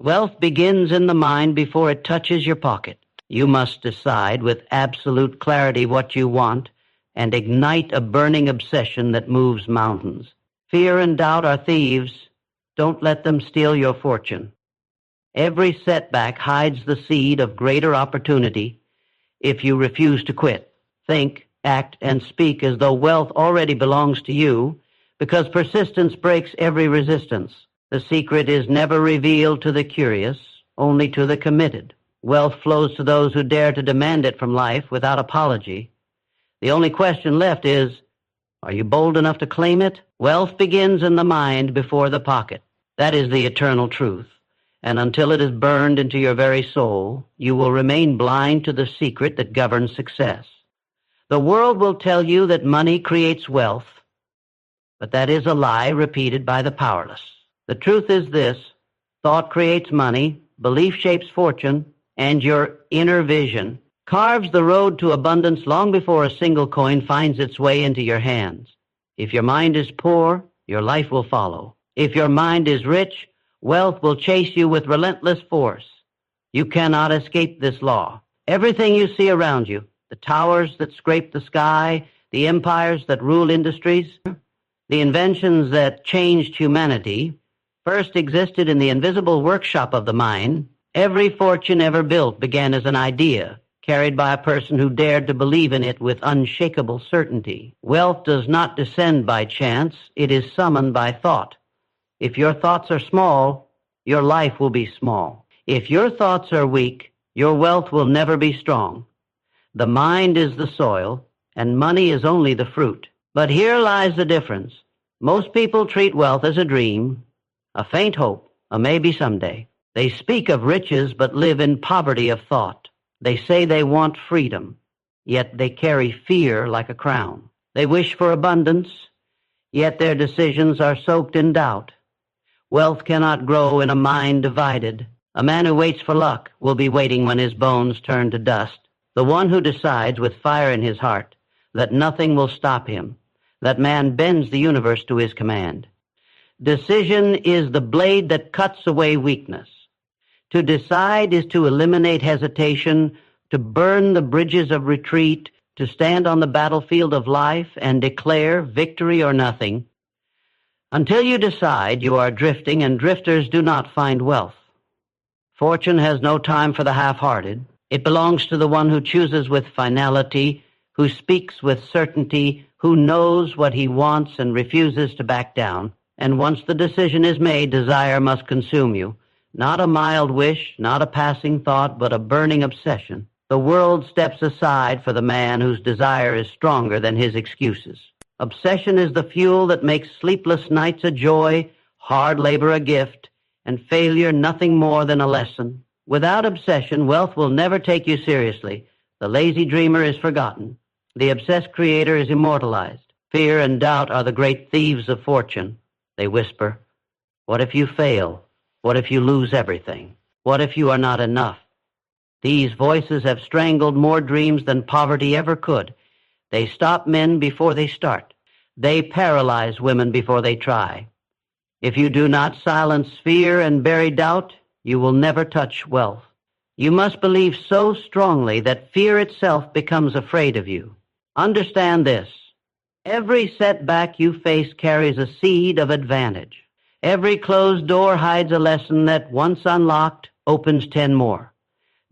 Wealth begins in the mind before it touches your pocket. You must decide with absolute clarity what you want and ignite a burning obsession that moves mountains. Fear and doubt are thieves. Don't let them steal your fortune. Every setback hides the seed of greater opportunity if you refuse to quit. Think, act, and speak as though wealth already belongs to you, because persistence breaks every resistance. The secret is never revealed to the curious, only to the committed. Wealth flows to those who dare to demand it from life without apology. The only question left is, are you bold enough to claim it? Wealth begins in the mind before the pocket. That is the eternal truth. And until it is burned into your very soul, you will remain blind to the secret that governs success. The world will tell you that money creates wealth, but that is a lie repeated by the powerless. The truth is this: thought creates money, belief shapes fortune, and your inner vision carves the road to abundance long before a single coin finds its way into your hands. If your mind is poor, your life will follow. If your mind is rich, wealth will chase you with relentless force. You cannot escape this law. Everything you see around you, the towers that scrape the sky, the empires that rule industries, the inventions that changed humanity, first existed in the invisible workshop of the mind. Every fortune ever built began as an idea, carried by a person who dared to believe in it with unshakable certainty. Wealth does not descend by chance, it is summoned by thought. If your thoughts are small, your life will be small. If your thoughts are weak, your wealth will never be strong. The mind is the soil, and money is only the fruit. But here lies the difference. Most people treat wealth as a dream, a faint hope, a maybe someday. They speak of riches but live in poverty of thought. They say they want freedom, yet they carry fear like a crown. They wish for abundance, yet their decisions are soaked in doubt. Wealth cannot grow in a mind divided. A man who waits for luck will be waiting when his bones turn to dust. The one who decides with fire in his heart that nothing will stop him, that man bends the universe to his command. Decision is the blade that cuts away weakness. To decide is to eliminate hesitation, to burn the bridges of retreat, to stand on the battlefield of life and declare victory or nothing. Until you decide, you are drifting, and drifters do not find wealth. Fortune has no time for the half-hearted. It belongs to the one who chooses with finality, who speaks with certainty, who knows what he wants and refuses to back down. And once the decision is made, desire must consume you. Not a mild wish, not a passing thought, but a burning obsession. The world steps aside for the man whose desire is stronger than his excuses. Obsession is the fuel that makes sleepless nights a joy, hard labor a gift, and failure nothing more than a lesson. Without obsession, wealth will never take you seriously. The lazy dreamer is forgotten. The obsessed creator is immortalized. Fear and doubt are the great thieves of fortune. They whisper, "What if you fail? What if you lose everything? What if you are not enough?" These voices have strangled more dreams than poverty ever could. They stop men before they start. They paralyze women before they try. If you do not silence fear and bury doubt, you will never touch wealth. You must believe so strongly that fear itself becomes afraid of you. Understand this. Every setback you face carries a seed of advantage. Every closed door hides a lesson that, once unlocked, opens 10 more.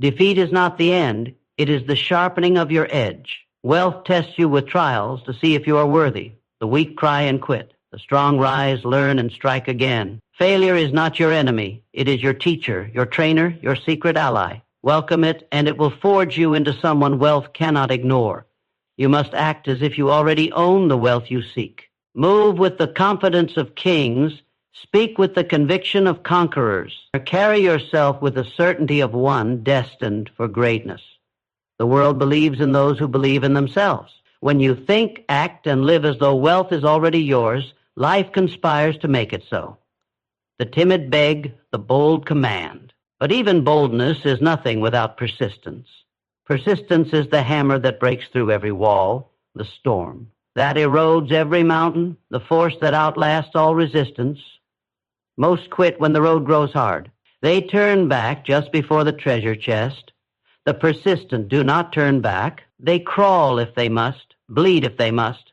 Defeat is not the end. It is the sharpening of your edge. Wealth tests you with trials to see if you are worthy. The weak cry and quit. The strong rise, learn, and strike again. Failure is not your enemy. It is your teacher, your trainer, your secret ally. Welcome it, and it will forge you into someone wealth cannot ignore. You must act as if you already own the wealth you seek. Move with the confidence of kings. Speak with the conviction of conquerors. Carry yourself with the certainty of one destined for greatness. The world believes in those who believe in themselves. When you think, act, and live as though wealth is already yours, life conspires to make it so. The timid beg, the bold command. But even boldness is nothing without persistence. Persistence is the hammer that breaks through every wall, the storm, that erodes every mountain, the force that outlasts all resistance. Most quit when the road grows hard. They turn back just before the treasure chest. The persistent do not turn back. They crawl if they must, bleed if they must,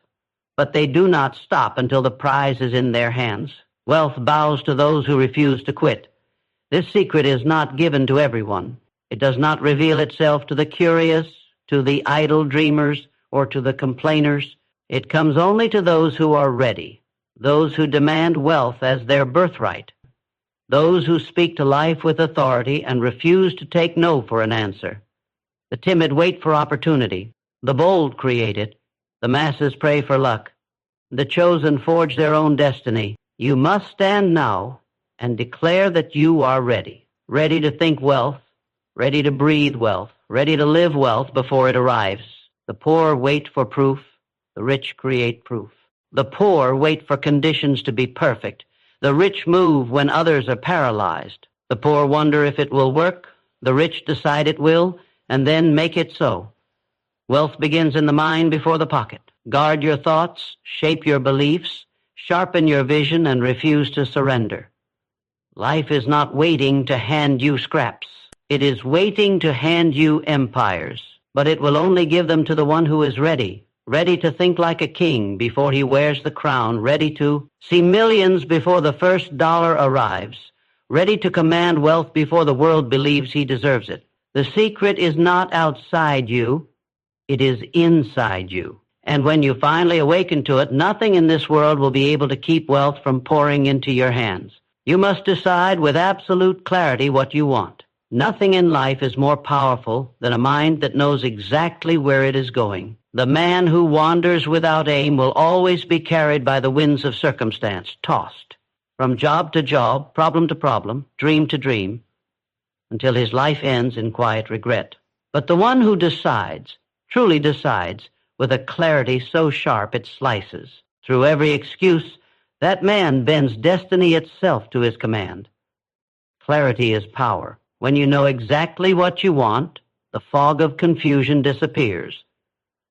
but they do not stop until the prize is in their hands. Wealth bows to those who refuse to quit. This secret is not given to everyone. It does not reveal itself to the curious, to the idle dreamers, or to the complainers. It comes only to those who are ready, those who demand wealth as their birthright, those who speak to life with authority and refuse to take no for an answer. The timid wait for opportunity. The bold create it. The masses pray for luck. The chosen forge their own destiny. You must stand now and declare that you are ready, ready to think wealth, ready to breathe wealth, ready to live wealth before it arrives. The poor wait for proof. The rich create proof. The poor wait for conditions to be perfect. The rich move when others are paralyzed. The poor wonder if it will work. The rich decide it will, and then make it so. Wealth begins in the mind before the pocket. Guard your thoughts, shape your beliefs, sharpen your vision, and refuse to surrender. Life is not waiting to hand you scraps. It is waiting to hand you empires, but it will only give them to the one who is ready, ready to think like a king before he wears the crown, ready to see millions before the first dollar arrives, ready to command wealth before the world believes he deserves it. The secret is not outside you, it is inside you. And when you finally awaken to it, nothing in this world will be able to keep wealth from pouring into your hands. You must decide with absolute clarity what you want. Nothing in life is more powerful than a mind that knows exactly where it is going. The man who wanders without aim will always be carried by the winds of circumstance, tossed from job to job, problem to problem, dream to dream, until his life ends in quiet regret. But the one who decides, truly decides, with a clarity so sharp it slices through every excuse, that man bends destiny itself to his command. Clarity is power. When you know exactly what you want, the fog of confusion disappears.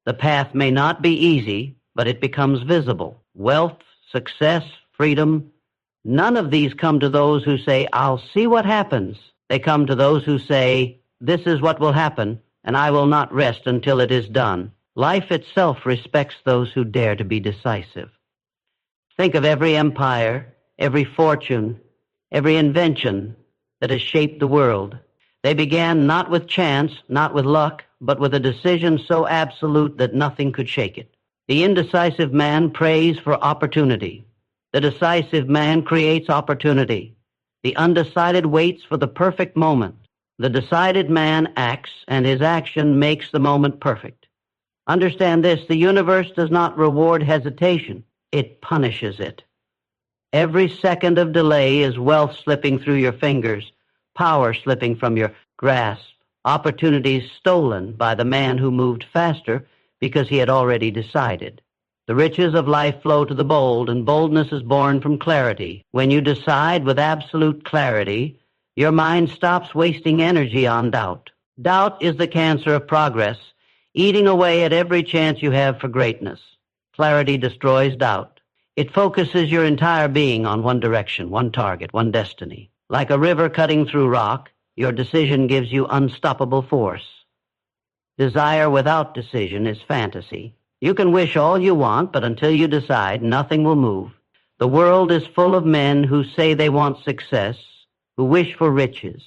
The path may not be easy, but it becomes visible. Wealth, success, freedom, none of these come to those who say, "I'll see what happens." They come to those who say, "This is what will happen, and I will not rest until it is done." Life itself respects those who dare to be decisive. Think of every empire, every fortune, every invention that has shaped the world. They began not with chance, not with luck, but with a decision so absolute that nothing could shake it. The indecisive man prays for opportunity. The decisive man creates opportunity. The undecided waits for the perfect moment. The decided man acts, and his action makes the moment perfect. Understand this, the universe does not reward hesitation. It punishes it. Every second of delay is wealth slipping through your fingers, power slipping from your grasp, opportunities stolen by the man who moved faster because he had already decided. The riches of life flow to the bold, and boldness is born from clarity. When you decide with absolute clarity, your mind stops wasting energy on doubt. Doubt is the cancer of progress, eating away at every chance you have for greatness. Clarity destroys doubt. It focuses your entire being on one direction, one target, one destiny. Like a river cutting through rock, your decision gives you unstoppable force. Desire without decision is fantasy. You can wish all you want, but until you decide, nothing will move. The world is full of men who say they want success, who wish for riches,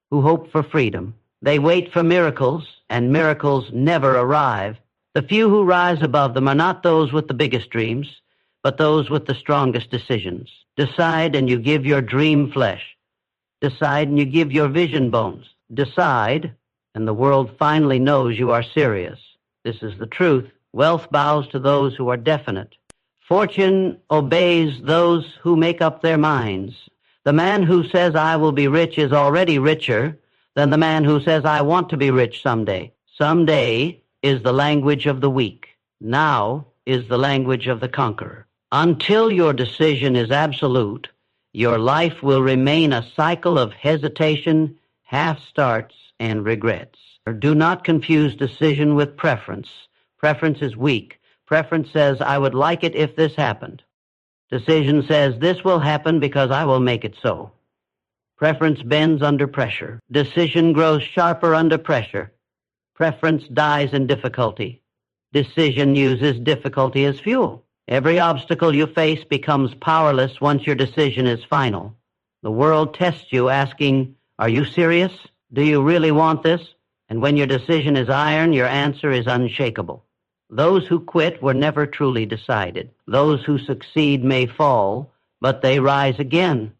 who hope for freedom. They wait for miracles, and miracles never arrive. The few who rise above them are not those with the biggest dreams, but those with the strongest decisions. Decide and you give your dream flesh. Decide and you give your vision bones. Decide, and the world finally knows you are serious. This is the truth. Wealth bows to those who are definite. Fortune obeys those who make up their minds. The man who says, "I will be rich," is already richer than the man who says, "I want to be rich someday." Someday is the language of the weak. Now is the language of the conqueror. Until your decision is absolute, your life will remain a cycle of hesitation, half-starts, and regrets. Do not confuse decision with preference. Preference is weak. Preference says, "I would like it if this happened." Decision says, "This will happen because I will make it so." Preference bends under pressure. Decision grows sharper under pressure. Preference dies in difficulty. Decision uses difficulty as fuel. Every obstacle you face becomes powerless once your decision is final. The world tests you asking, are you serious? Do you really want this? And when your decision is iron, your answer is unshakable. Those who quit were never truly decided. Those who succeed may fall, but they rise again,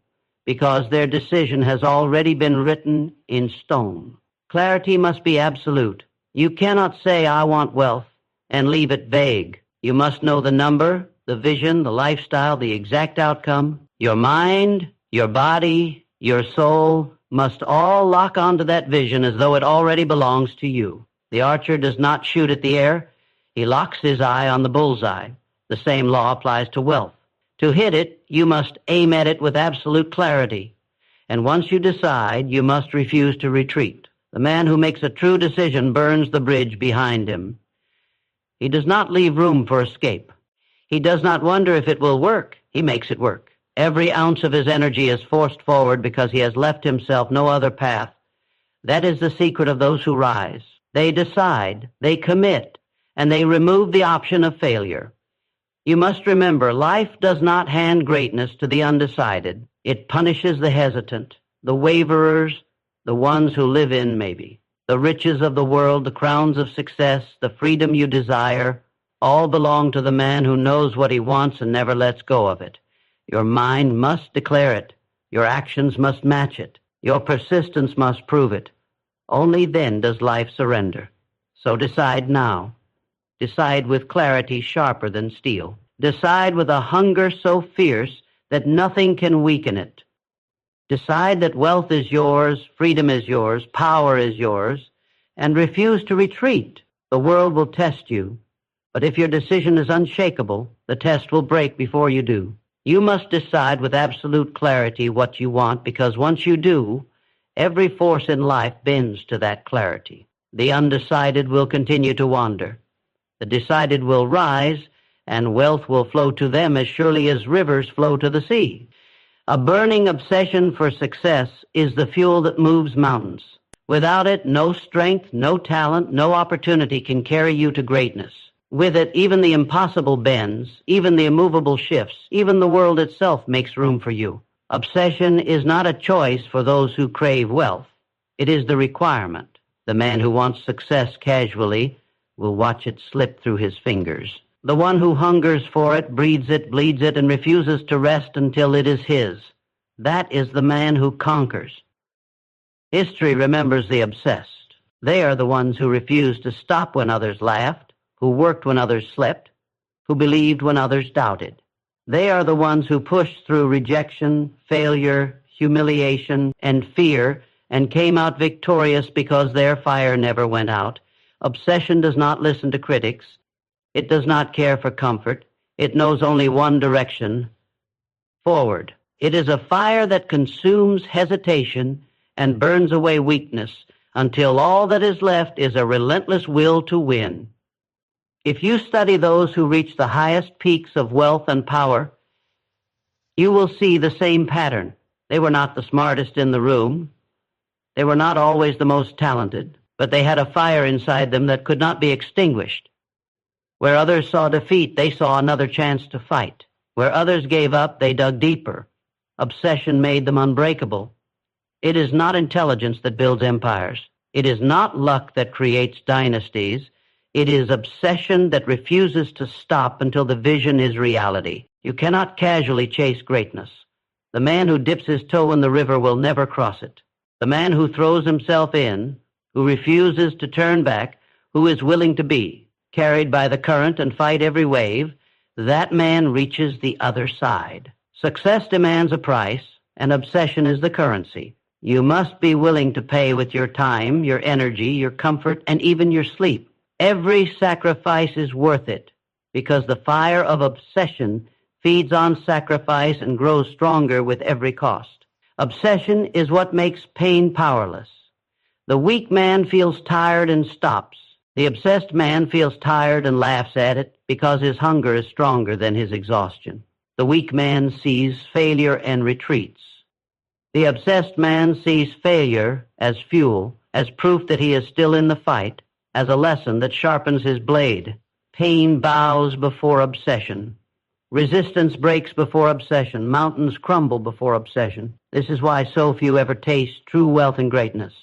because their decision has already been written in stone. Clarity must be absolute. You cannot say, I want wealth, and leave it vague. You must know the number, the vision, the lifestyle, the exact outcome. Your mind, your body, your soul must all lock onto that vision as though it already belongs to you. The archer does not shoot at the air. He locks his eye on the bullseye. The same law applies to wealth. To hit it, you must aim at it with absolute clarity. And once you decide, you must refuse to retreat. The man who makes a true decision burns the bridge behind him. He does not leave room for escape. He does not wonder if it will work. He makes it work. Every ounce of his energy is forced forward because he has left himself no other path. That is the secret of those who rise. They decide, they commit, and they remove the option of failure. You must remember, life does not hand greatness to the undecided. It punishes the hesitant, the waverers, the ones who live in maybe. The riches of the world, the crowns of success, the freedom you desire, all belong to the man who knows what he wants and never lets go of it. Your mind must declare it. Your actions must match it. Your persistence must prove it. Only then does life surrender. So decide now. Decide with clarity sharper than steel. Decide with a hunger so fierce that nothing can weaken it. Decide that wealth is yours, freedom is yours, power is yours, and refuse to retreat. The world will test you, but if your decision is unshakable, the test will break before you do. You must decide with absolute clarity what you want, because once you do, every force in life bends to that clarity. The undecided will continue to wander. The decided will rise, and wealth will flow to them as surely as rivers flow to the sea. A burning obsession for success is the fuel that moves mountains. Without it, no strength, no talent, no opportunity can carry you to greatness. With it, even the impossible bends, even the immovable shifts, even the world itself makes room for you. Obsession is not a choice for those who crave wealth. It is the requirement. The man who wants success casually will watch it slip through his fingers. The one who hungers for it, breeds it, bleeds it, and refuses to rest until it is his. That is the man who conquers. History remembers the obsessed. They are the ones who refused to stop when others laughed, who worked when others slept, who believed when others doubted. They are the ones who pushed through rejection, failure, humiliation, and fear, and came out victorious because their fire never went out. Obsession does not listen to critics. It does not care for comfort. It knows only one direction, forward. It is a fire that consumes hesitation and burns away weakness until all that is left is a relentless will to win. If you study those who reach the highest peaks of wealth and power, you will see the same pattern. They were not the smartest in the room. They were not always the most talented, but they had a fire inside them that could not be extinguished. Where others saw defeat, they saw another chance to fight. Where others gave up, they dug deeper. Obsession made them unbreakable. It is not intelligence that builds empires. It is not luck that creates dynasties. It is obsession that refuses to stop until the vision is reality. You cannot casually chase greatness. The man who dips his toe in the river will never cross it. The man who throws himself in, who refuses to turn back, who is willing to be carried by the current and fight every wave, that man reaches the other side. Success demands a price, and obsession is the currency. You must be willing to pay with your time, your energy, your comfort, and even your sleep. Every sacrifice is worth it, because the fire of obsession feeds on sacrifice and grows stronger with every cost. Obsession is what makes pain powerless. The weak man feels tired and stops. The obsessed man feels tired and laughs at it because his hunger is stronger than his exhaustion. The weak man sees failure and retreats. The obsessed man sees failure as fuel, as proof that he is still in the fight, as a lesson that sharpens his blade. Pain bows before obsession. Resistance breaks before obsession. Mountains crumble before obsession. This is why so few ever taste true wealth and greatness.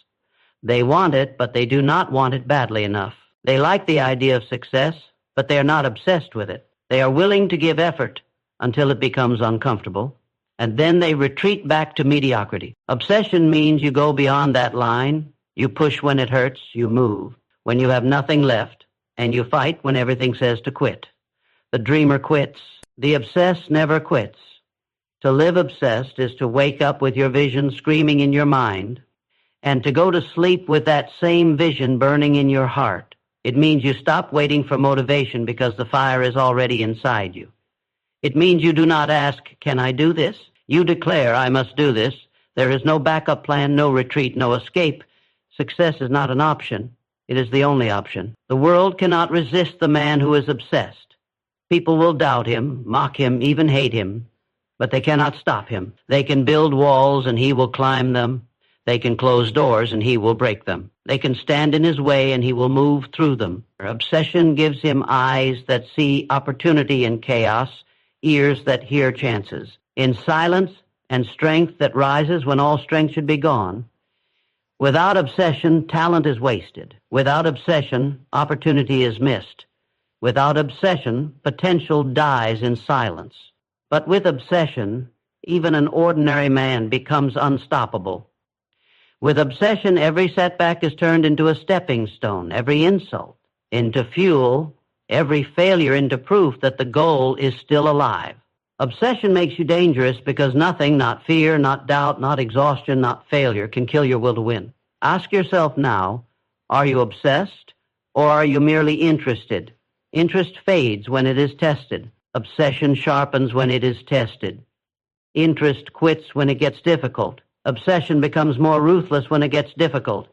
They want it, but they do not want it badly enough. They like the idea of success, but they are not obsessed with it. They are willing to give effort until it becomes uncomfortable, and then they retreat back to mediocrity. Obsession means you go beyond that line. You push when it hurts, you move when you have nothing left, and you fight when everything says to quit. The dreamer quits. The obsessed never quits. To live obsessed is to wake up with your vision screaming in your mind, and to go to sleep with that same vision burning in your heart. It means you stop waiting for motivation because the fire is already inside you. It means you do not ask, can I do this? You declare, I must do this. There is no backup plan, no retreat, no escape. Success is not an option. It is the only option. The world cannot resist the man who is obsessed. People will doubt him, mock him, even hate him, but they cannot stop him. They can build walls and he will climb them. They can close doors and he will break them. They can stand in his way and he will move through them. Obsession gives him eyes that see opportunity in chaos, ears that hear chances. In silence and strength that rises when all strength should be gone. Without obsession, talent is wasted. Without obsession, opportunity is missed. Without obsession, potential dies in silence. But with obsession, even an ordinary man becomes unstoppable. With obsession, every setback is turned into a stepping stone, every insult into fuel, every failure into proof that the goal is still alive. Obsession makes you dangerous because nothing, not fear, not doubt, not exhaustion, not failure, can kill your will to win. Ask yourself now, are you obsessed or are you merely interested? Interest fades when it is tested. Obsession sharpens when it is tested. Interest quits when it gets difficult. Obsession becomes more ruthless when it gets difficult.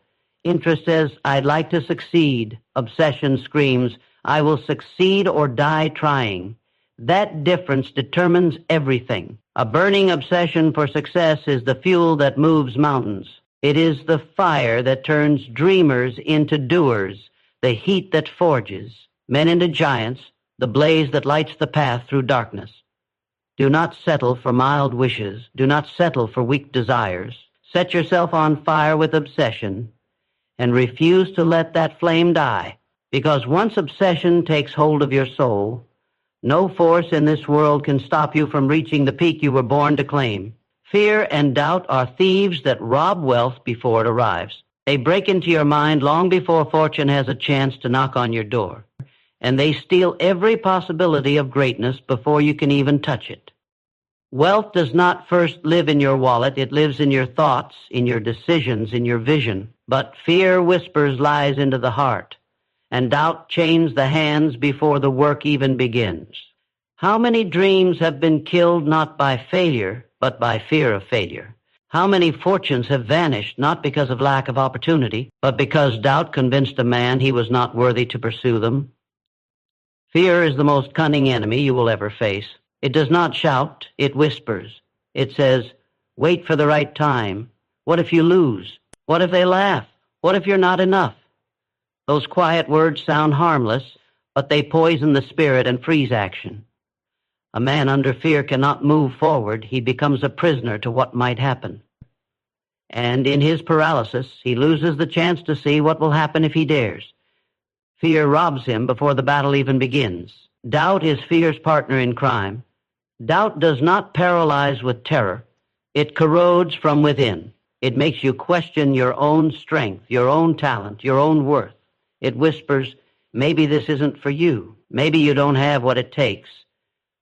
Interest says, I'd like to succeed. Obsession screams, I will succeed or die trying. That difference determines everything. A burning obsession for success is the fuel that moves mountains. It is the fire that turns dreamers into doers, the heat that forges men into giants, the blaze that lights the path through darkness. Do not settle for mild wishes. Do not settle for weak desires. Set yourself on fire with obsession and refuse to let that flame die, because once obsession takes hold of your soul, no force in this world can stop you from reaching the peak you were born to claim. Fear and doubt are thieves that rob wealth before it arrives. They break into your mind long before fortune has a chance to knock on your door, and they steal every possibility of greatness before you can even touch it. Wealth does not first live in your wallet. It lives in your thoughts, in your decisions, in your vision. But fear whispers lies into the heart, and doubt chains the hands before the work even begins. How many dreams have been killed not by failure, but by fear of failure? How many fortunes have vanished not because of lack of opportunity, but because doubt convinced a man he was not worthy to pursue them? Fear is the most cunning enemy you will ever face. It does not shout, it whispers. It says, wait for the right time. What if you lose? What if they laugh? What if you're not enough? Those quiet words sound harmless, but they poison the spirit and freeze action. A man under fear cannot move forward. He becomes a prisoner to what might happen. And in his paralysis, he loses the chance to see what will happen if he dares. Fear robs him before the battle even begins. Doubt is fear's partner in crime. Doubt does not paralyze with terror. It corrodes from within. It makes you question your own strength, your own talent, your own worth. It whispers, maybe this isn't for you. Maybe you don't have what it takes.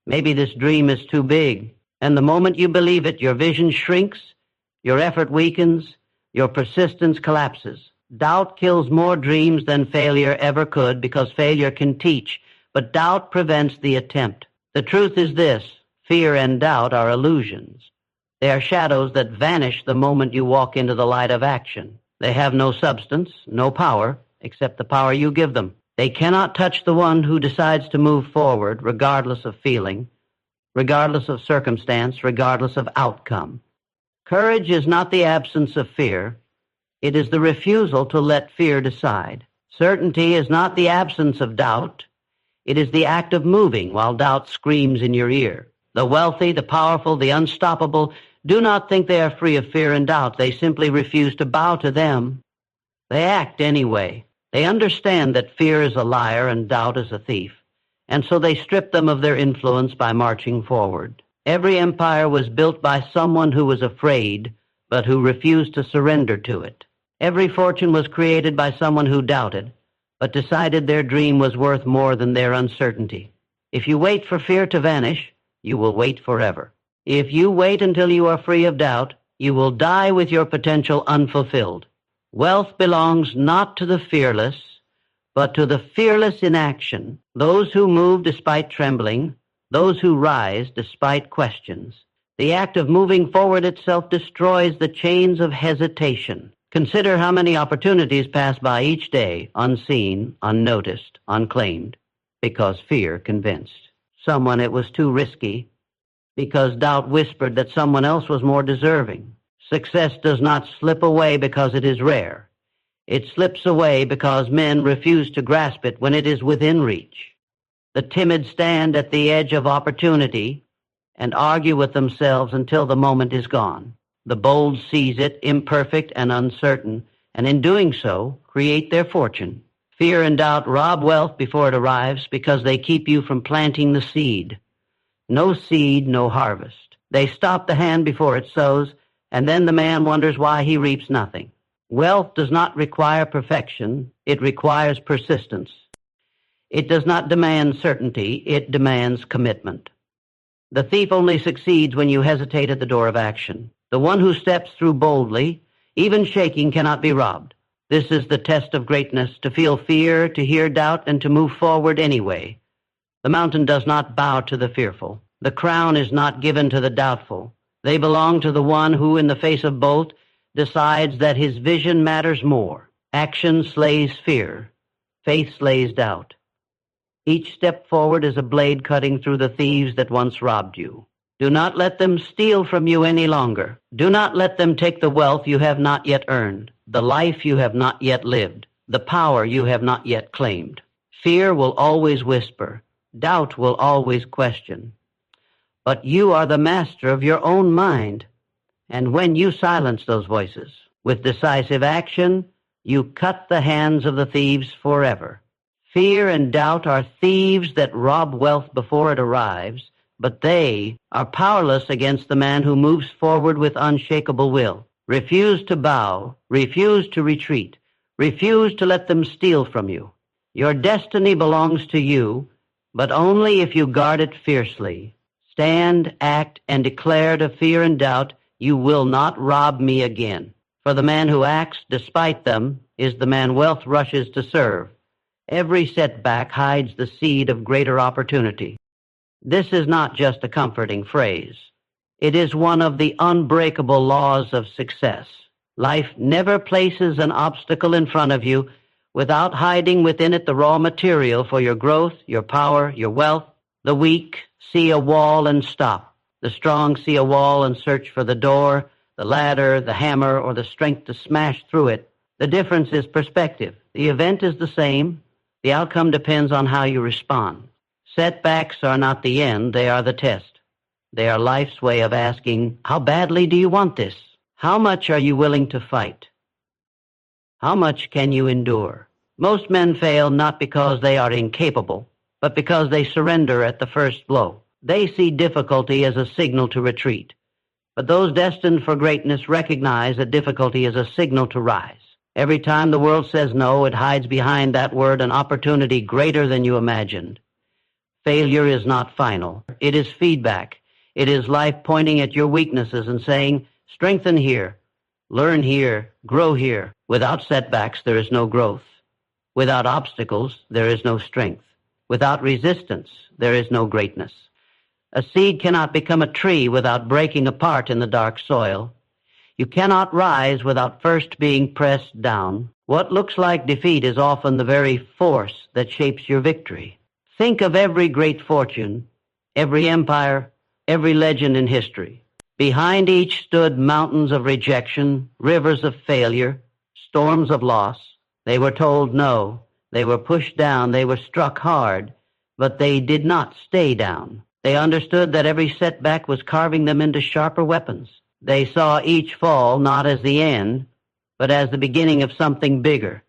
Maybe this dream is too big. And the moment you believe it, your vision shrinks, your effort weakens, your persistence collapses. Doubt kills more dreams than failure ever could, because failure can teach, but doubt prevents the attempt. The truth is this: fear and doubt are illusions. They are shadows that vanish the moment you walk into the light of action. They have no substance, no power, except the power you give them. They cannot touch the one who decides to move forward, regardless of feeling, regardless of circumstance, regardless of outcome. Courage is not the absence of fear. It is the refusal to let fear decide. Certainty is not the absence of doubt. It is the act of moving while doubt screams in your ear. The wealthy, the powerful, the unstoppable do not think they are free of fear and doubt. They simply refuse to bow to them. They act anyway. They understand that fear is a liar and doubt is a thief, and so they strip them of their influence by marching forward. Every empire was built by someone who was afraid, but who refused to surrender to it. Every fortune was created by someone who doubted, but decided their dream was worth more than their uncertainty. If you wait for fear to vanish, you will wait forever. If you wait until you are free of doubt, you will die with your potential unfulfilled. Wealth belongs not to the fearless, but to the fearless in action, those who move despite trembling, those who rise despite questions. The act of moving forward itself destroys the chains of hesitation. Consider how many opportunities pass by each day, unseen, unnoticed, unclaimed, because fear convinced someone it was too risky, because doubt whispered that someone else was more deserving. Success does not slip away because it is rare. It slips away because men refuse to grasp it when it is within reach. The timid stand at the edge of opportunity and argue with themselves until the moment is gone. The bold seize it, imperfect and uncertain, and in doing so, create their fortune. Fear and doubt rob wealth before it arrives because they keep you from planting the seed. No seed, no harvest. They stop the hand before it sows, and then the man wonders why he reaps nothing. Wealth does not require perfection. It requires persistence. It does not demand certainty. It demands commitment. The thief only succeeds when you hesitate at the door of action. The one who steps through boldly, even shaking, cannot be robbed. This is the test of greatness, to feel fear, to hear doubt, and to move forward anyway. The mountain does not bow to the fearful. The crown is not given to the doubtful. They belong to the one who, in the face of both, decides that his vision matters more. Action slays fear. Faith slays doubt. Each step forward is a blade cutting through the thieves that once robbed you. Do not let them steal from you any longer. Do not let them take the wealth you have not yet earned, the life you have not yet lived, the power you have not yet claimed. Fear will always whisper. Doubt will always question. But you are the master of your own mind. And when you silence those voices with decisive action, you cut the hands of the thieves forever. Fear and doubt are thieves that rob wealth before it arrives, but they are powerless against the man who moves forward with unshakable will. Refuse to bow, refuse to retreat, refuse to let them steal from you. Your destiny belongs to you, but only if you guard it fiercely. Stand, act, and declare to fear and doubt, you will not rob me again. For the man who acts despite them is the man wealth rushes to serve. Every setback hides the seed of greater opportunity. This is not just a comforting phrase. It is one of the unbreakable laws of success. Life never places an obstacle in front of you without hiding within it the raw material for your growth, your power, your wealth. The weak see a wall and stop. The strong see a wall and search for the door, the ladder, the hammer, or the strength to smash through it. The difference is perspective. The event is the same. The outcome depends on how you respond. Setbacks are not the end, they are the test. They are life's way of asking, how badly do you want this? How much are you willing to fight? How much can you endure? Most men fail not because they are incapable, but because they surrender at the first blow. They see difficulty as a signal to retreat. But those destined for greatness recognize that difficulty is a signal to rise. Every time the world says no, it hides behind that word an opportunity greater than you imagined. Failure is not final. It is feedback. It is life pointing at your weaknesses and saying, strengthen here, learn here, grow here. Without setbacks, there is no growth. Without obstacles, there is no strength. Without resistance, there is no greatness. A seed cannot become a tree without breaking apart in the dark soil. You cannot rise without first being pressed down. What looks like defeat is often the very force that shapes your victory. Think of every great fortune, every empire, every legend in history. Behind each stood mountains of rejection, rivers of failure, storms of loss. They were told no. They were pushed down. They were struck hard. But they did not stay down. They understood that every setback was carving them into sharper weapons. They saw each fall not as the end, but as the beginning of something bigger.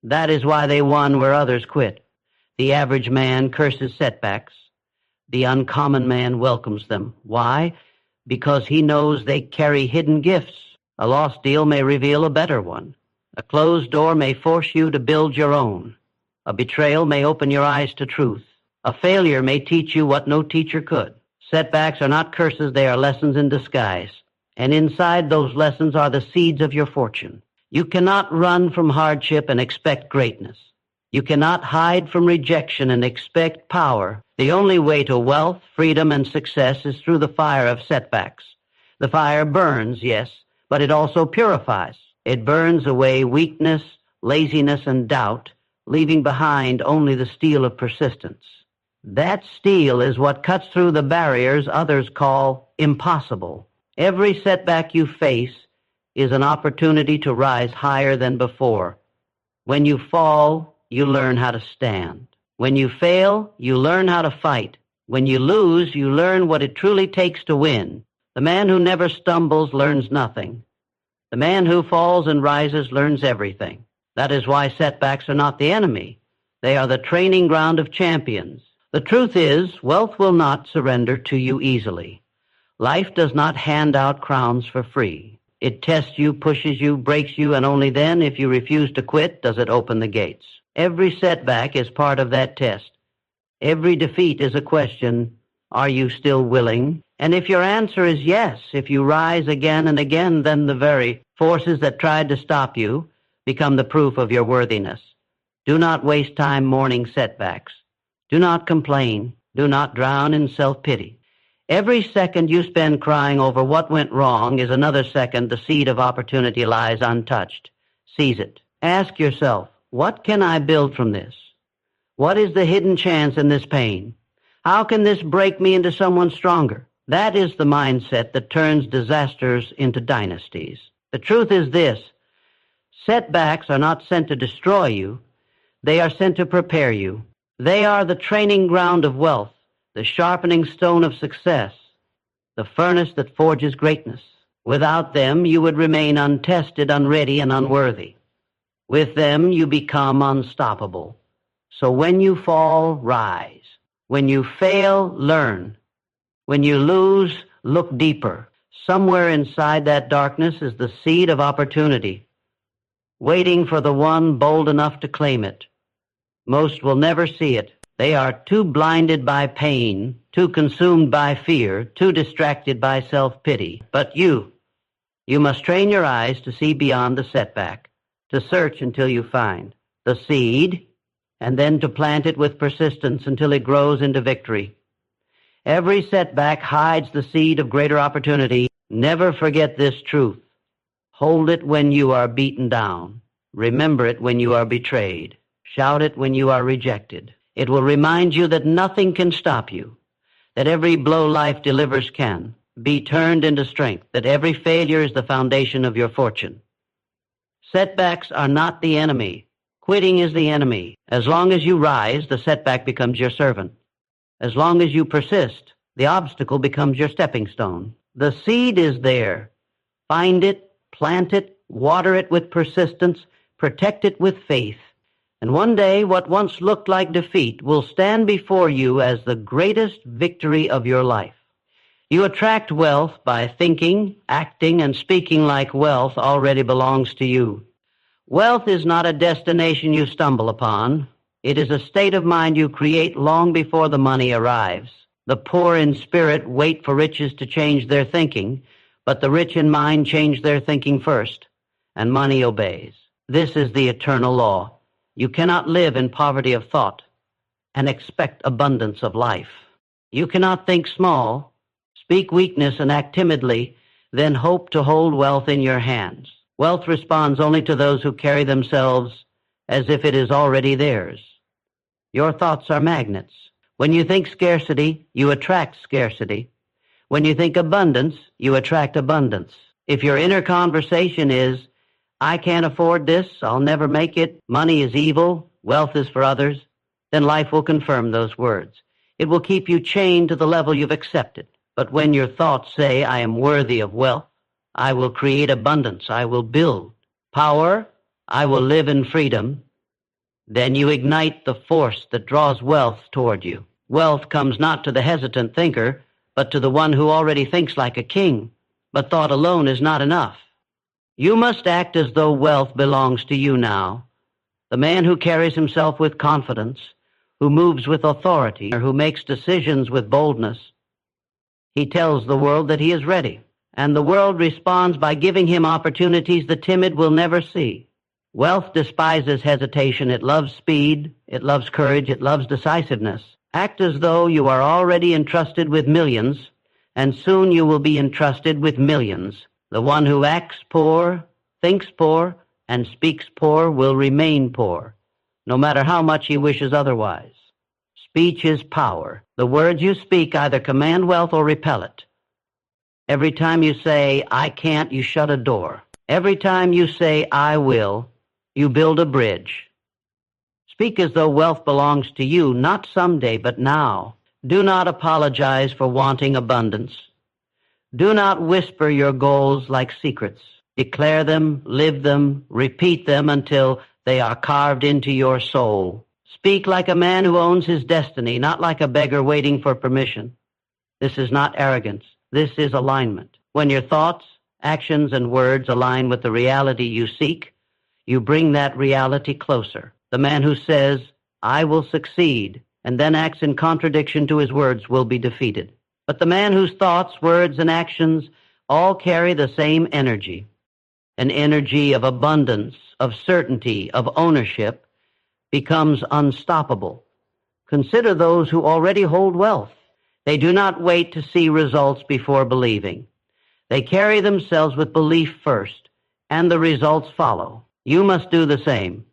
That is why they won where others quit. The average man curses setbacks. The uncommon man welcomes them. Why? Because he knows they carry hidden gifts. A lost deal may reveal a better one. A closed door may force you to build your own. A betrayal may open your eyes to truth. A failure may teach you what no teacher could. Setbacks are not curses, they are lessons in disguise. And inside those lessons are the seeds of your fortune. You cannot run from hardship and expect greatness. You cannot hide from rejection and expect power. The only way to wealth, freedom, and success is through the fire of setbacks. The fire burns, yes, but it also purifies. It burns away weakness, laziness, and doubt, leaving behind only the steel of persistence. That steel is what cuts through the barriers others call impossible. Every setback you face is an opportunity to rise higher than before. When you fall, you learn how to stand. When you fail, you learn how to fight. When you lose, you learn what it truly takes to win. The man who never stumbles learns nothing. The man who falls and rises learns everything. That is why setbacks are not the enemy. They are the training ground of champions. The truth is, wealth will not surrender to you easily. Life does not hand out crowns for free. It tests you, pushes you, breaks you, and only then, if you refuse to quit, does it open the gates. Every setback is part of that test. Every defeat is a question, are you still willing? And if your answer is yes, if you rise again and again, then the very forces that tried to stop you become the proof of your worthiness. Do not waste time mourning setbacks. Do not complain. Do not drown in self-pity. Every second you spend crying over what went wrong is another second the seed of opportunity lies untouched. Seize it. Ask yourself, what can I build from this? What is the hidden chance in this pain? How can this break me into someone stronger? That is the mindset that turns disasters into dynasties. The truth is this: setbacks are not sent to destroy you. They are sent to prepare you. They are the training ground of wealth, the sharpening stone of success, the furnace that forges greatness. Without them, you would remain untested, unready, and unworthy. With them, you become unstoppable. So when you fall, rise. When you fail, learn. When you lose, look deeper. Somewhere inside that darkness is the seed of opportunity, waiting for the one bold enough to claim it. Most will never see it. They are too blinded by pain, too consumed by fear, too distracted by self-pity. But you must train your eyes to see beyond the setback, to search until you find the seed, and then to plant it with persistence until it grows into victory. Every setback hides the seed of greater opportunity. Never forget this truth. Hold it when you are beaten down. Remember it when you are betrayed. Shout it when you are rejected. It will remind you that nothing can stop you, that every blow life delivers can be turned into strength, that every failure is the foundation of your fortune. Setbacks are not the enemy. Quitting is the enemy. As long as you rise, the setback becomes your servant. As long as you persist, the obstacle becomes your stepping stone. The seed is there. Find it, plant it, water it with persistence, protect it with faith. And one day, what once looked like defeat will stand before you as the greatest victory of your life. You attract wealth by thinking, acting, and speaking like wealth already belongs to you. Wealth is not a destination you stumble upon. It is a state of mind you create long before the money arrives. The poor in spirit wait for riches to change their thinking, but the rich in mind change their thinking first, and money obeys. This is the eternal law. You cannot live in poverty of thought and expect abundance of life. You cannot think small, speak weakness, and act timidly, then hope to hold wealth in your hands. Wealth responds only to those who carry themselves as if it is already theirs. Your thoughts are magnets. When you think scarcity, you attract scarcity. When you think abundance, you attract abundance. If your inner conversation is, I can't afford this, I'll never make it, money is evil, wealth is for others, then life will confirm those words. It will keep you chained to the level you've accepted. But when your thoughts say, I am worthy of wealth, I will create abundance, I will build power, I will live in freedom, then you ignite the force that draws wealth toward you. Wealth comes not to the hesitant thinker, but to the one who already thinks like a king. But thought alone is not enough. You must act as though wealth belongs to you now. The man who carries himself with confidence, who moves with authority, or who makes decisions with boldness, he tells the world that he is ready, and the world responds by giving him opportunities the timid will never see. Wealth despises hesitation. It loves speed. It loves courage. It loves decisiveness. Act as though you are already entrusted with millions, and soon you will be entrusted with millions. The one who acts poor, thinks poor, and speaks poor will remain poor, no matter how much he wishes otherwise. Speech is power. The words you speak either command wealth or repel it. Every time you say, I can't, you shut a door. Every time you say, I will, you build a bridge. Speak as though wealth belongs to you, not someday, but now. Do not apologize for wanting abundance. Do not whisper your goals like secrets. Declare them, live them, repeat them until they are carved into your soul. Speak like a man who owns his destiny, not like a beggar waiting for permission. This is not arrogance. This is alignment. When your thoughts, actions, and words align with the reality you seek, you bring that reality closer. The man who says, I will succeed, and then acts in contradiction to his words will be defeated. But the man whose thoughts, words, and actions all carry the same energy, an energy of abundance, of certainty, of ownership, becomes unstoppable. Consider those who already hold wealth. They do not wait to see results before believing. They carry themselves with belief first, and the results follow. You must do the same.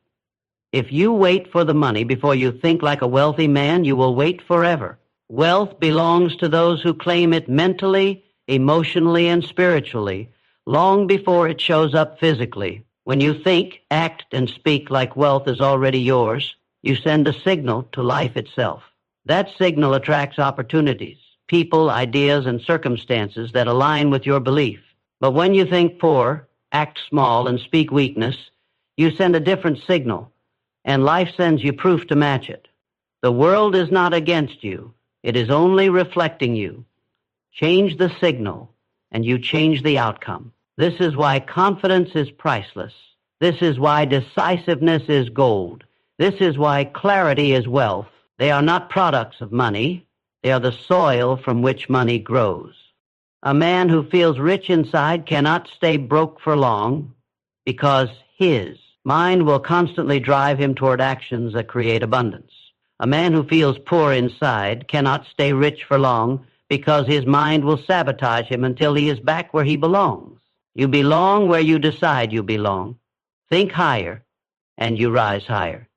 If you wait for the money before you think like a wealthy man, you will wait forever. Wealth belongs to those who claim it mentally, emotionally, and spiritually, long before it shows up physically. When you think, act, and speak like wealth is already yours, you send a signal to life itself. That signal attracts opportunities, people, ideas, and circumstances that align with your belief. But when you think poor, act small, and speak weakness, you send a different signal, and life sends you proof to match it. The world is not against you. It is only reflecting you. Change the signal, and you change the outcome. This is why confidence is priceless. This is why decisiveness is gold. This is why clarity is wealth. They are not products of money. They are the soil from which money grows. A man who feels rich inside cannot stay broke for long because his mind will constantly drive him toward actions that create abundance. A man who feels poor inside cannot stay rich for long because his mind will sabotage him until he is back where he belongs. You belong where you decide you belong. Think higher, and you rise higher.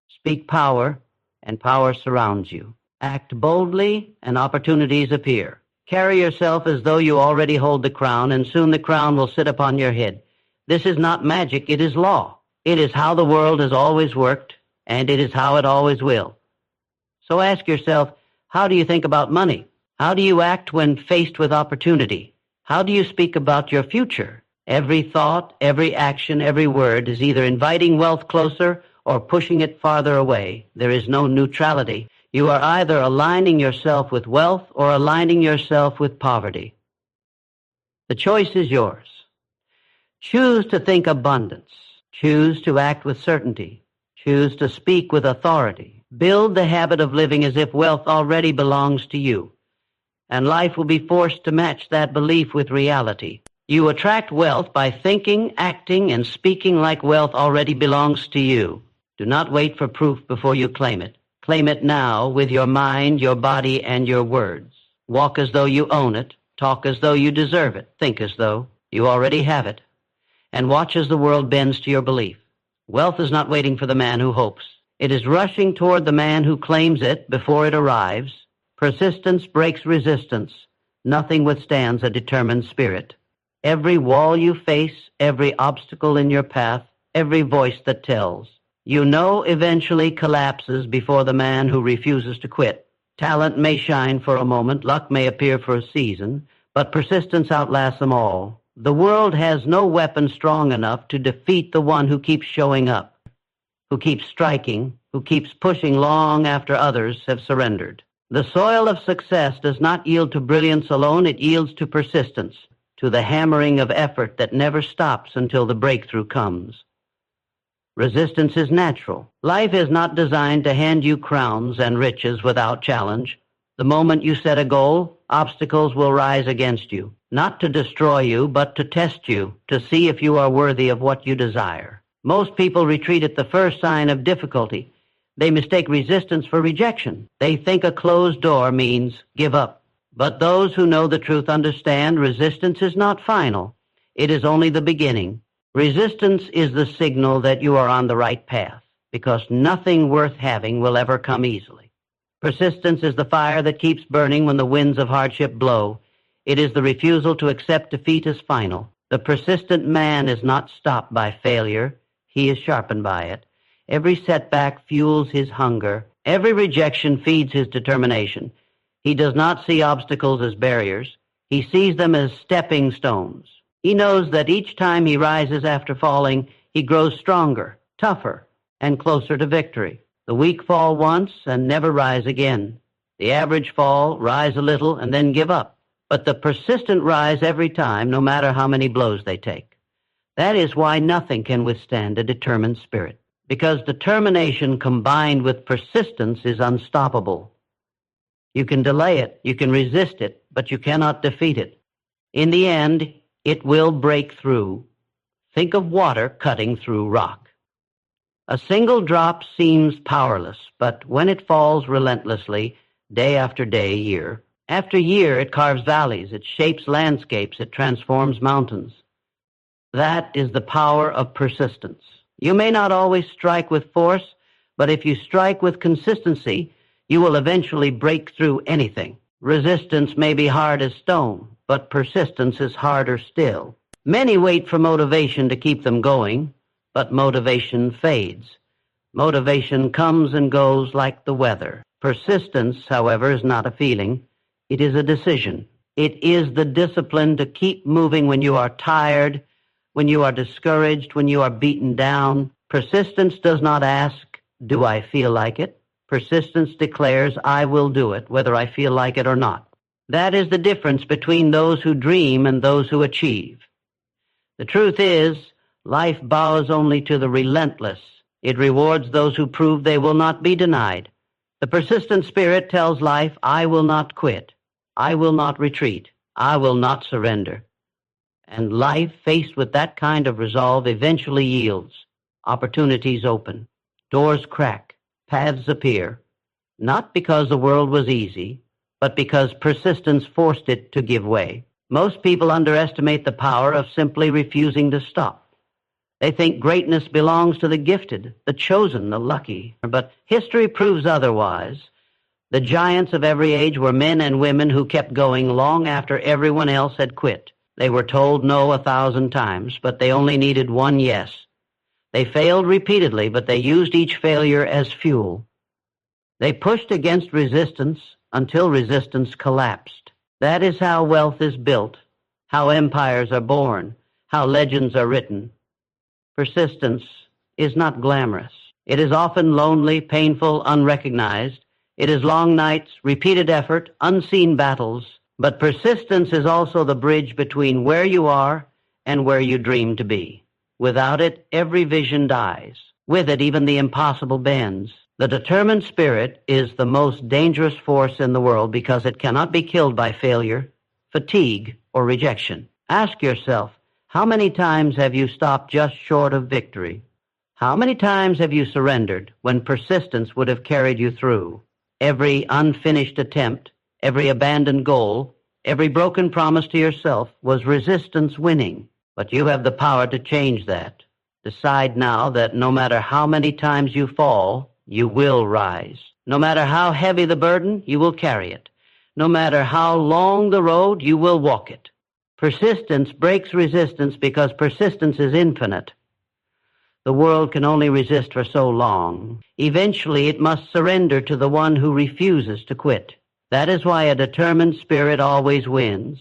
Speak power, and power surrounds you. Act boldly, and opportunities appear. Carry yourself as though you already hold the crown, and soon the crown will sit upon your head. This is not magic, it is law. It is how the world has always worked, and it is how it always will. So ask yourself, how do you think about money? How do you act when faced with opportunity? How do you speak about your future? Every thought, every action, every word is either inviting wealth closer or pushing it farther away. There is no neutrality. You are either aligning yourself with wealth or aligning yourself with poverty. The choice is yours. Choose to think abundance. Choose to act with certainty. Choose to speak with authority. Build the habit of living as if wealth already belongs to you, and life will be forced to match that belief with reality. You attract wealth by thinking, acting, and speaking like wealth already belongs to you. Do not wait for proof before you claim it. Claim it now with your mind, your body, and your words. Walk as though you own it. Talk as though you deserve it. Think as though you already have it. And watch as the world bends to your belief. Wealth is not waiting for the man who hopes. It is rushing toward the man who claims it before it arrives. Persistence breaks resistance. Nothing withstands a determined spirit. Every wall you face, every obstacle in your path, every voice that tells, you know eventually collapses before the man who refuses to quit. Talent may shine for a moment, luck may appear for a season, but persistence outlasts them all. The world has no weapon strong enough to defeat the one who keeps showing up, who keeps striking, who keeps pushing long after others have surrendered. The soil of success does not yield to brilliance alone, it yields to persistence, to the hammering of effort that never stops until the breakthrough comes. Resistance is natural. Life is not designed to hand you crowns and riches without challenge. The moment you set a goal, obstacles will rise against you, not to destroy you, but to test you, to see if you are worthy of what you desire. Most people retreat at the first sign of difficulty. They mistake resistance for rejection. They think a closed door means give up. But those who know the truth understand resistance is not final. It is only the beginning. Resistance is the signal that you are on the right path, because nothing worth having will ever come easily. Persistence is the fire that keeps burning when the winds of hardship blow. It is the refusal to accept defeat as final. The persistent man is not stopped by failure. He is sharpened by it. Every setback fuels his hunger. Every rejection feeds his determination. He does not see obstacles as barriers. He sees them as stepping stones. He knows that each time he rises after falling, he grows stronger, tougher, and closer to victory. The weak fall once and never rise again. The average fall, rise a little, and then give up. But the persistent rise every time, no matter how many blows they take. That is why nothing can withstand a determined spirit, because determination combined with persistence is unstoppable. You can delay it, you can resist it, but you cannot defeat it. In the end, it will break through. Think of water cutting through rock. A single drop seems powerless, but when it falls relentlessly, day after day, year after year, it carves valleys, it shapes landscapes, it transforms mountains. That is the power of persistence. You may not always strike with force, but if you strike with consistency, you will eventually break through anything. Resistance may be hard as stone, but persistence is harder still. Many wait for motivation to keep them going, but motivation fades. Motivation comes and goes like the weather. Persistence, however, is not a feeling. It is a decision. It is the discipline to keep moving when you are tired, when you are discouraged, when you are beaten down. Persistence does not ask, do I feel like it? Persistence declares, I will do it, whether I feel like it or not. That is the difference between those who dream and those who achieve. The truth is, life bows only to the relentless. It rewards those who prove they will not be denied. The persistent spirit tells life, I will not quit. I will not retreat. I will not surrender. And life, faced with that kind of resolve, eventually yields. Opportunities open. Doors crack. Paths appear. Not because the world was easy, but because persistence forced it to give way. Most people underestimate the power of simply refusing to stop. They think greatness belongs to the gifted, the chosen, the lucky. But history proves otherwise. The giants of every age were men and women who kept going long after everyone else had quit. They were told no 1,000 times, but they only needed one yes. They failed repeatedly, but they used each failure as fuel. They pushed against resistance until resistance collapsed. That is how wealth is built, how empires are born, how legends are written. Persistence is not glamorous. It is often lonely, painful, unrecognized. It is long nights, repeated effort, unseen battles. But persistence is also the bridge between where you are and where you dream to be. Without it, every vision dies. With it, even the impossible bends. The determined spirit is the most dangerous force in the world because it cannot be killed by failure, fatigue, or rejection. Ask yourself, how many times have you stopped just short of victory? How many times have you surrendered when persistence would have carried you through? Every unfinished attempt, every abandoned goal, every broken promise to yourself was resistance winning. But you have the power to change that. Decide now that no matter how many times you fall, you will rise. No matter how heavy the burden, you will carry it. No matter how long the road, you will walk it. Persistence breaks resistance because persistence is infinite. The world can only resist for so long. Eventually, it must surrender to the one who refuses to quit. That is why a determined spirit always wins.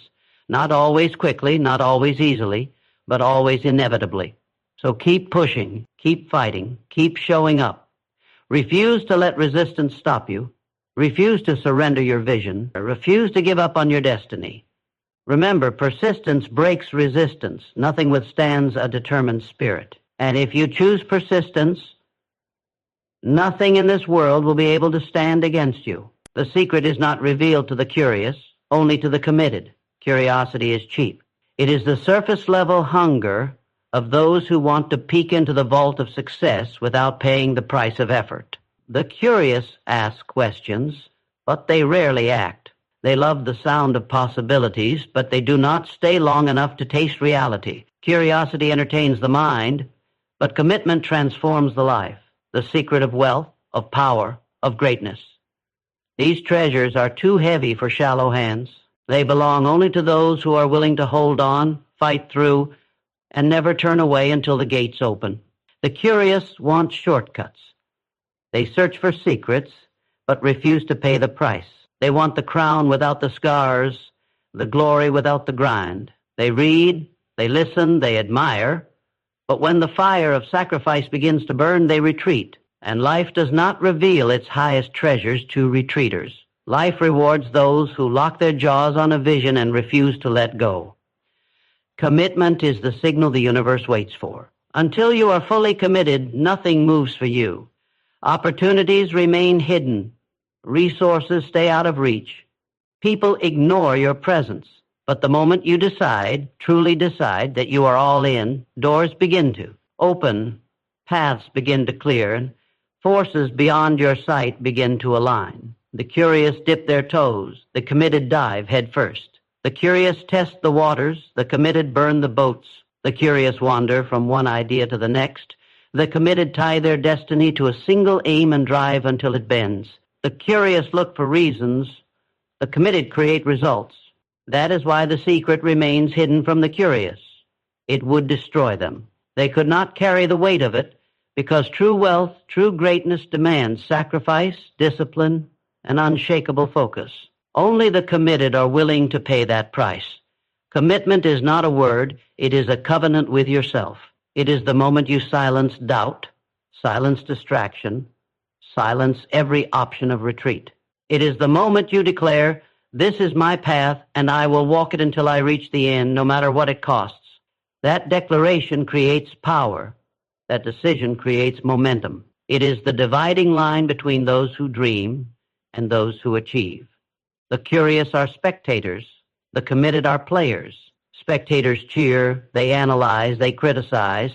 Not always quickly, not always easily, but always inevitably. So keep pushing, keep fighting, keep showing up. Refuse to let resistance stop you. Refuse to surrender your vision. Refuse to give up on your destiny. Remember, persistence breaks resistance. Nothing withstands a determined spirit. And if you choose persistence, nothing in this world will be able to stand against you. The secret is not revealed to the curious, only to the committed. Curiosity is cheap. It is the surface-level hunger of those who want to peek into the vault of success without paying the price of effort. The curious ask questions, but they rarely act. They love the sound of possibilities, but they do not stay long enough to taste reality. Curiosity entertains the mind, but commitment transforms the life. The secret of wealth, of power, of greatness. These treasures are too heavy for shallow hands. They belong only to those who are willing to hold on, fight through, and never turn away until the gates open. The curious want shortcuts. They search for secrets, but refuse to pay the price. They want the crown without the scars, the glory without the grind. They read, they listen, they admire, but when the fire of sacrifice begins to burn, they retreat. And life does not reveal its highest treasures to retreaters. Life rewards those who lock their jaws on a vision and refuse to let go. Commitment is the signal the universe waits for. Until you are fully committed, nothing moves for you. Opportunities remain hidden. Resources stay out of reach. People ignore your presence. But the moment you decide, truly decide, that you are all in, doors begin to open, paths begin to clear, and forces beyond your sight begin to align. The curious dip their toes. The committed dive head first. The curious test the waters. The committed burn the boats. The curious wander from one idea to the next. The committed tie their destiny to a single aim and drive until it bends. The curious look for reasons. The committed create results. That is why the secret remains hidden from the curious. It would destroy them. They could not carry the weight of it because true wealth, true greatness demands sacrifice, discipline, and unshakable focus. Only the committed are willing to pay that price. Commitment is not a word, it is a covenant with yourself. It is the moment you silence doubt, silence distraction, silence every option of retreat. It is the moment you declare, "This is my path, and I will walk it until I reach the end, no matter what it costs." That declaration creates power. That decision creates momentum. It is the dividing line between those who dream and those who achieve. The curious are spectators. The committed are players. Spectators cheer, they analyze, they criticize,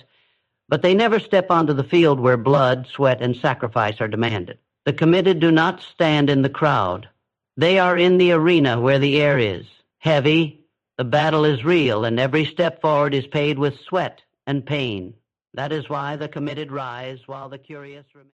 but they never step onto the field where blood, sweat, and sacrifice are demanded. The committed do not stand in the crowd. They are in the arena where the air is heavy, the battle is real, and every step forward is paid with sweat and pain. That is why the committed rise while the curious remain.